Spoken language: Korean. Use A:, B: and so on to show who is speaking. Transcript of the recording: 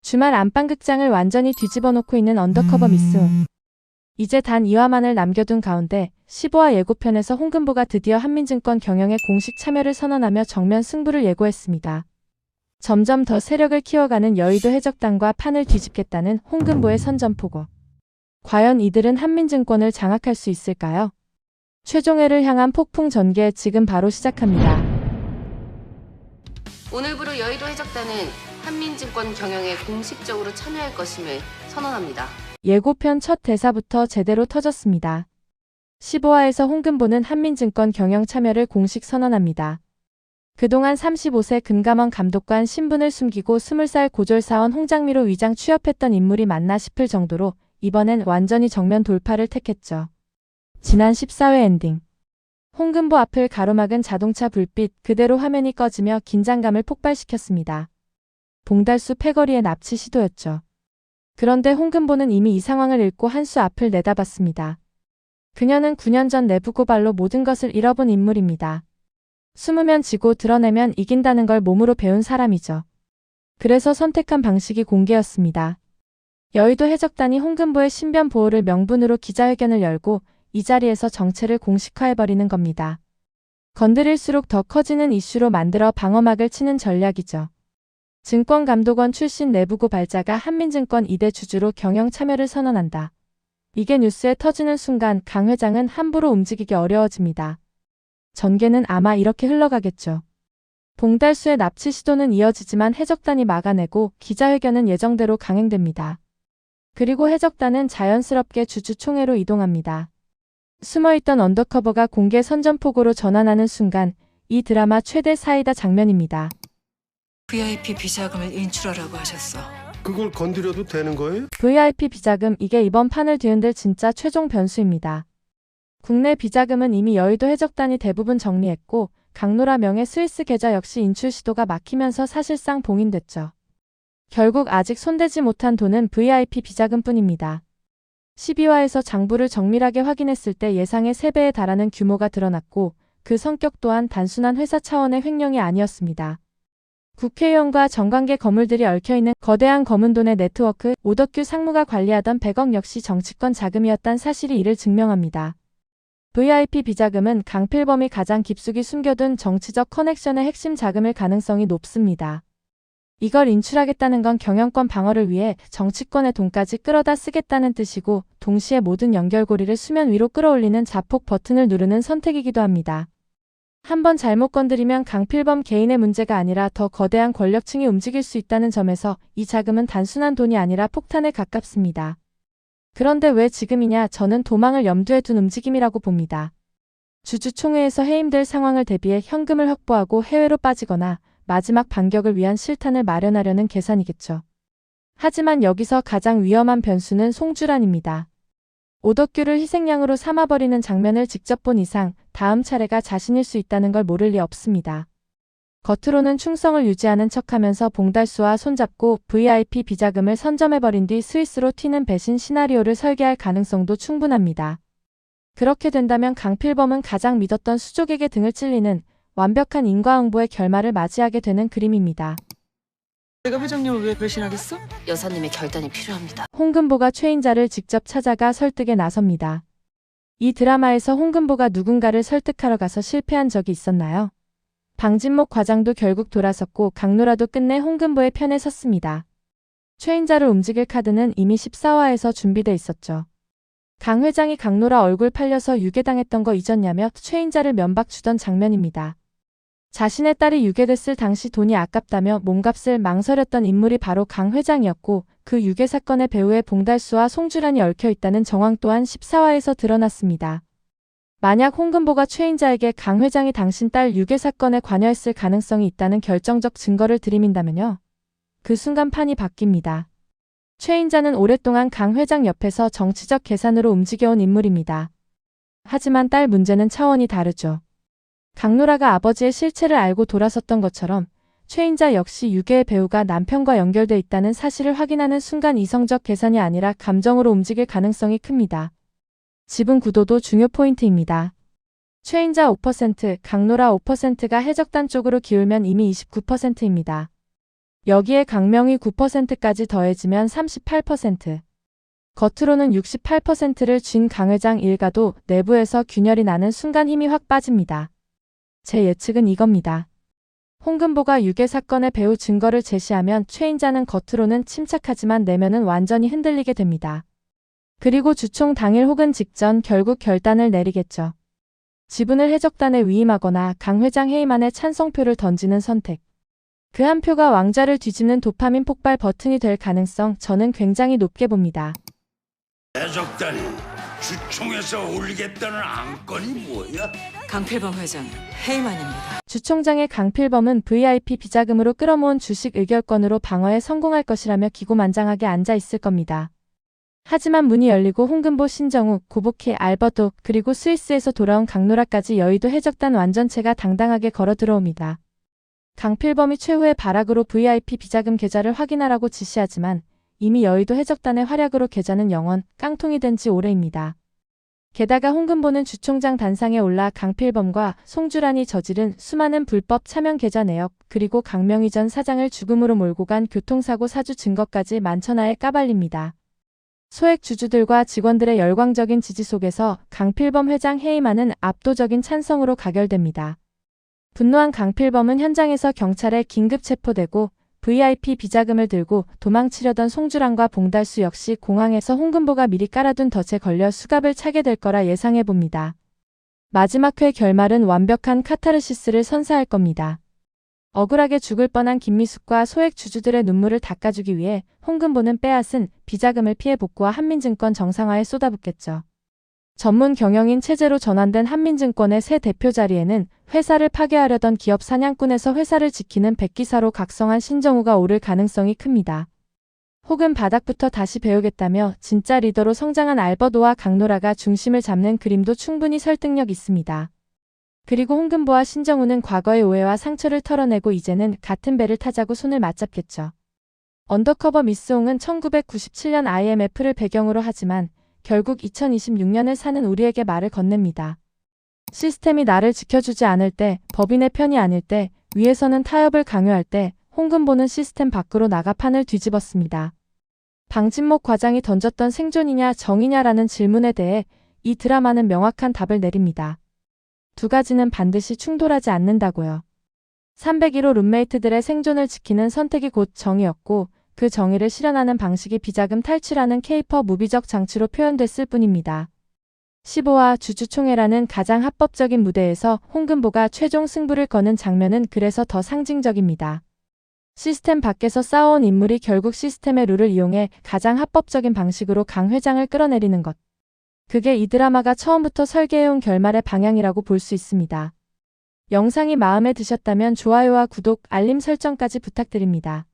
A: 주말 안방극장을 완전히 뒤집어 놓고 있는 언더커버 미스움. 이제 단 2화만을 남겨둔 가운데 15화 예고편에서 홍금보가 드디어 한민증권 경영에 공식 참여를 선언하며 정면 승부를 예고했습니다. 점점 더 세력을 키워가는 여의도 해적단과 판을 뒤집겠다는 홍금보의 선전포고. 과연 이들은 한민증권을 장악할 수 있을까요? 최종회를 향한 폭풍 전개 지금 바로 시작합니다.
B: 오늘부로 여의도 해적단은 한민증권 경영에 공식적으로 참여할 것임을 선언합니다.
A: 예고편 첫 대사부터 제대로 터졌습니다. 15화에서 홍금보는 한민증권 경영 참여를 공식 선언합니다. 그동안 35세 금감원 감독관 신분을 숨기고 20살 고졸사원 홍장미로 위장 취업했던 인물이 맞나 싶을 정도로 이번엔 완전히 정면 돌파를 택했죠. 지난 14회 엔딩. 홍금보 앞을 가로막은 자동차 불빛 그대로 화면이 꺼지며 긴장감을 폭발시켰습니다. 봉달수 패거리의 납치 시도였죠. 그런데 홍금보는 이미 이 상황을 읽고 한 수 앞을 내다봤습니다. 그녀는 9년 전 내부 고발로 모든 것을 잃어본 인물입니다. 숨으면 지고 드러내면 이긴다는 걸 몸으로 배운 사람이죠. 그래서 선택한 방식이 공개였습니다. 여의도 해적단이 홍금보의 신변 보호를 명분으로 기자회견을 열고 이 자리에서 정체를 공식화해버리는 겁니다. 건드릴수록 더 커지는 이슈로 만들어 방어막을 치는 전략이죠. 증권감독원 출신 내부 고발자가 한민증권 2대 주주로 경영 참여를 선언한다. 이게 뉴스에 터지는 순간 강 회장은 함부로 움직이기 어려워집니다. 전개는 아마 이렇게 흘러가겠죠. 봉달수의 납치 시도는 이어지지만 해적단이 막아내고 기자회견은 예정대로 강행됩니다. 그리고 해적단은 자연스럽게 주주총회로 이동합니다. 숨어있던 언더커버가 공개 선전포고로 전환하는 순간 이 드라마 최대 사이다 장면입니다.
C: VIP 비자금을 인출하라고 하셨어.
D: 그걸 건드려도 되는 거예요?
A: VIP 비자금 이게 이번 판을 뒤흔들 진짜 최종 변수입니다. 국내 비자금은 이미 여의도 해적단이 대부분 정리했고 강노라 명의 스위스 계좌 역시 인출 시도가 막히면서 사실상 봉인됐죠. 결국 아직 손대지 못한 돈은 VIP 비자금뿐입니다. 12화에서 장부를 정밀하게 확인했을 때 예상의 3배에 달하는 규모가 드러났고 그 성격 또한 단순한 회사 차원의 횡령이 아니었습니다. 국회의원과 정관계 거물들이 얽혀있는 거대한 검은 돈의 네트워크, 오덕규 상무가 관리하던 100억 역시 정치권 자금이었단 사실이 이를 증명합니다. VIP 비자금은 강필범이 가장 깊숙이 숨겨둔 정치적 커넥션의 핵심 자금일 가능성이 높습니다. 이걸 인출하겠다는 건 경영권 방어를 위해 정치권의 돈까지 끌어다 쓰겠다는 뜻이고 동시에 모든 연결고리를 수면 위로 끌어올리는 자폭 버튼을 누르는 선택이기도 합니다. 한번 잘못 건드리면 강필범 개인의 문제가 아니라 더 거대한 권력층이 움직일 수 있다는 점에서 이 자금은 단순한 돈이 아니라 폭탄에 가깝습니다. 그런데 왜 지금이냐? 저는 도망을 염두에 둔 움직임이라고 봅니다. 주주총회에서 해임될 상황을 대비해 현금을 확보하고 해외로 빠지거나 마지막 반격을 위한 실탄을 마련하려는 계산이겠죠. 하지만 여기서 가장 위험한 변수는 송주란입니다. 오덕규를 희생양으로 삼아버리는 장면을 직접 본 이상 다음 차례가 자신일 수 있다는 걸 모를 리 없습니다. 겉으로는 충성을 유지하는 척하면서 봉달수와 손잡고 VIP 비자금을 선점해버린 뒤 스위스로 튀는 배신 시나리오를 설계할 가능성도 충분합니다. 그렇게 된다면 강필범은 가장 믿었던 수족에게 등을 찔리는 완벽한 인과응보의 결말을 맞이하게 되는 그림입니다.
C: 내가 회장님을 왜 배신하겠어?
B: 여사님의 결단이 필요합니다.
A: 홍금보가 최인자를 직접 찾아가 설득에 나섭니다. 이 드라마에서 홍금보가 누군가를 설득하러 가서 실패한 적이 있었나요? 방진목 과장도 결국 돌아섰고 강노라도 끝내 홍금보의 편에 섰습니다. 최인자를 움직일 카드는 이미 14화에서 준비돼 있었죠. 강 회장이 강노라 얼굴 팔려서 유괴당했던 거 잊었냐며 최인자를 면박 주던 장면입니다. 자신의 딸이 유괴됐을 당시 돈이 아깝다며 몸값을 망설였던 인물이 바로 강 회장이었고 그 유괴 사건의 배후에 봉달수와 송주란이 얽혀있다는 정황 또한 14화에서 드러났습니다. 만약 홍금보가 최인자에게 강 회장이 당신 딸 유괴 사건에 관여했을 가능성이 있다는 결정적 증거를 들이민다면요. 그 순간 판이 바뀝니다. 최인자는 오랫동안 강 회장 옆에서 정치적 계산으로 움직여온 인물입니다. 하지만 딸 문제는 차원이 다르죠. 강노라가 아버지의 실체를 알고 돌아섰던 것처럼 최인자 역시 유괴의 배우가 남편과 연결돼 있다는 사실을 확인하는 순간 이성적 계산이 아니라 감정으로 움직일 가능성이 큽니다. 지분 구도도 중요 포인트입니다. 최인자 5%, 강노라 5%가 해적단 쪽으로 기울면 이미 29%입니다. 여기에 강명이 9%까지 더해지면 38%. 겉으로는 68%를 쥔 강 회장 일가도 내부에서 균열이 나는 순간 힘이 확 빠집니다. 제 예측은 이겁니다. 홍금보가 유괴 사건의 배후 증거를 제시하면 최인자는 겉으로는 침착하지만 내면은 완전히 흔들리게 됩니다. 그리고 주총 당일 혹은 직전 결국 결단을 내리겠죠. 지분을 해적단에 위임하거나 강 회장 해임안에 찬성표를 던지는 선택. 그 한 표가 왕좌를 뒤집는 도파민 폭발 버튼이 될 가능성 저는 굉장히 높게 봅니다.
E: 해적단이 주총에서 올리겠다는 안건이 뭐야?
C: 강필범 회장 해임안입니다.
A: 주총장의 강필범은 VIP 비자금으로 끌어모은 주식 의결권으로 방어에 성공할 것이라며 기고만장하게 앉아 있을 겁니다. 하지만 문이 열리고 홍금보, 신정욱, 고복희, 알버도 그리고 스위스에서 돌아온 강노라까지 여의도 해적단 완전체가 당당하게 걸어 들어옵니다. 강필범이 최후의 발악으로 VIP 비자금 계좌를 확인하라고 지시하지만 이미 여의도 해적단의 활약으로 계좌는 영원 깡통이 된 지 오래입니다. 게다가 홍금보는 주총장 단상에 올라 강필범과 송주란이 저지른 수많은 불법 차명 계좌 내역 그리고 강명희 전 사장을 죽음으로 몰고 간 교통사고 사주 증거까지 만천하에 까발립니다. 소액 주주들과 직원들의 열광적인 지지 속에서 강필범 회장 해임안은 압도적인 찬성으로 가결됩니다. 분노한 강필범은 현장에서 경찰에 긴급 체포되고 VIP 비자금을 들고 도망치려던 송주란과 봉달수 역시 공항에서 홍금보가 미리 깔아둔 덫에 걸려 수갑을 차게 될 거라 예상해봅니다. 마지막 회 결말은 완벽한 카타르시스를 선사할 겁니다. 억울하게 죽을 뻔한 김미숙과 소액 주주들의 눈물을 닦아주기 위해 홍금보는 빼앗은 비자금을 피해 복구와 한민증권 정상화에 쏟아붓겠죠. 전문 경영인 체제로 전환된 한민증권의 새 대표 자리에는 회사를 파괴하려던 기업 사냥꾼에서 회사를 지키는 백기사로 각성한 신정우가 오를 가능성이 큽니다. 혹은 바닥부터 다시 배우겠다며 진짜 리더로 성장한 알버도와 강노라가 중심을 잡는 그림도 충분히 설득력 있습니다. 그리고 홍금보와 신정우는 과거의 오해와 상처를 털어내고 이제는 같은 배를 타자고 손을 맞잡겠죠. 언더커버 미스홍은 1997년 IMF를 배경으로 하지만 결국 2026년을 사는 우리에게 말을 건넵니다. 시스템이 나를 지켜주지 않을 때, 법인의 편이 아닐 때, 위에서는 타협을 강요할 때 홍금보는 시스템 밖으로 나가 판을 뒤집었습니다. 방진목 과장이 던졌던 생존이냐 정이냐라는 질문에 대해 이 드라마는 명확한 답을 내립니다. 두 가지는 반드시 충돌하지 않는다고요. 301호 룸메이트들의 생존을 지키는 선택이 곧 정의였고 그 정의를 실현하는 방식이 비자금 탈취라는 케이퍼 무비적 장치로 표현됐을 뿐입니다. 15화 주주총회라는 가장 합법적인 무대에서 홍금보가 최종 승부를 거는 장면은 그래서 더 상징적입니다. 시스템 밖에서 싸워온 인물이 결국 시스템의 룰을 이용해 가장 합법적인 방식으로 강 회장을 끌어내리는 것. 그게 이 드라마가 처음부터 설계해온 결말의 방향이라고 볼 수 있습니다. 영상이 마음에 드셨다면 좋아요와 구독, 알림 설정까지 부탁드립니다.